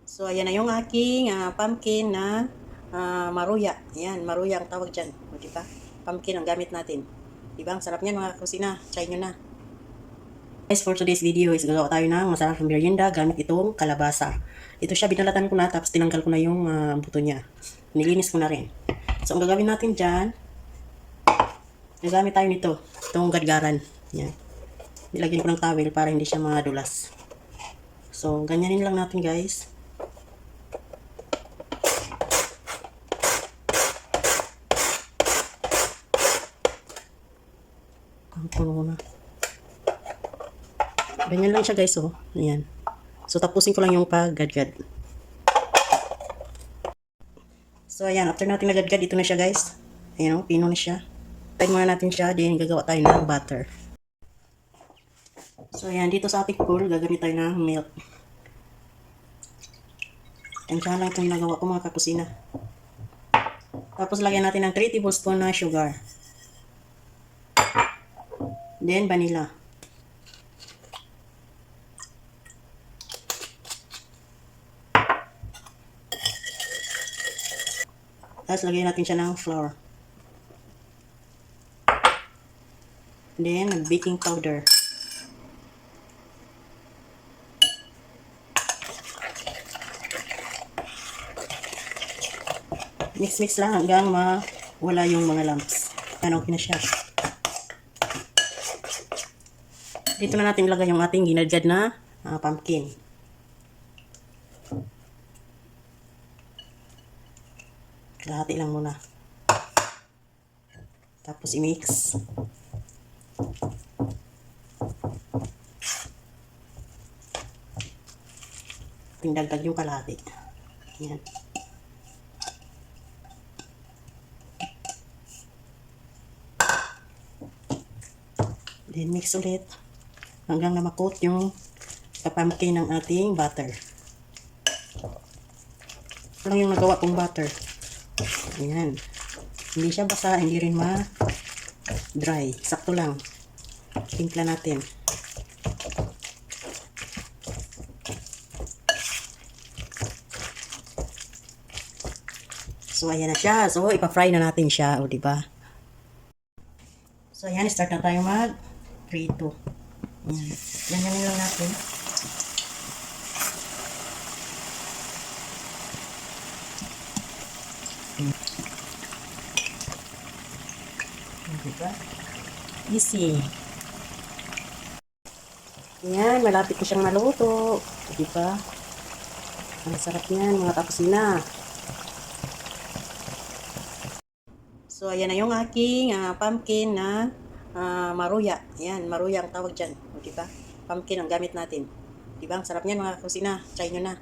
So, ayan na yung aking pumpkin na maruya. Ayan, maruya ang tawag dyan. O, diba? Pumpkin ang gamit natin. Diba? Ang sarap niyan mga kusina. Try nyo na. Guys, for today's video is gagawa tayo ng masarap na merienda gamit itong kalabasa. Ito siya, binalatan ko na tapos tinanggal ko na yung buto niya. Nilinis ko na rin. So, ang gagawin natin dyan, gagamit tayo nito. Itong gadgaran. Yan. Nilagyan ko ng towel para hindi siya madulas. So, ganyanin lang natin guys. Ang puno na. Ganyan lang siya guys, oh. Ayan. So, tapusin ko lang yung paggadgad. So, ayan. After natin nagadgad, ito na siya guys. Ayan, oh. Pino na siya. Tayo muna natin siya. Then, gagawa tayo ng butter. So, ayan. Dito sa ating bowl, gagamit tayo ng milk. Ayan, siya lang itong ginagawa ko mga kakusina. Tapos, lagyan natin ng 3 tablespoon na sugar. Then, vanilla. Tapos, lagyan natin siya ng flour. Then, baking powder. Mix-mix lang hanggang mawala yung mga lumps. Yan, okay na siya. Dito na natin ilagay yung ating ginadgad na pumpkin. Kalahati lang muna. Tapos i-mix. Dagdag yung kalahati. Yan. Then mix ulit hanggang na makot yung pumpkin ng ating butter. Ito lang yung nagawa kong butter. Ayan. Hindi siya basa, hindi rin ma-dry. Sakto lang. Timpla natin. So, ayan na siya. So, ipa-fry na natin siya. O, diba? So, ayan. Start na tayo mag-prito. Ayan. Ganyan lang natin. Diba? Easy. Ayan, malapit na siyang maluto. Diba? Ang sarap niyan, mga kakusina. So, ayan na yung aking pumpkin na maruya. Ayan, maruya ang tawag dyan. O, diba? Pumpkin ang gamit natin. Diba? Ang sarap niyan, mga kakusina. Try nyo na.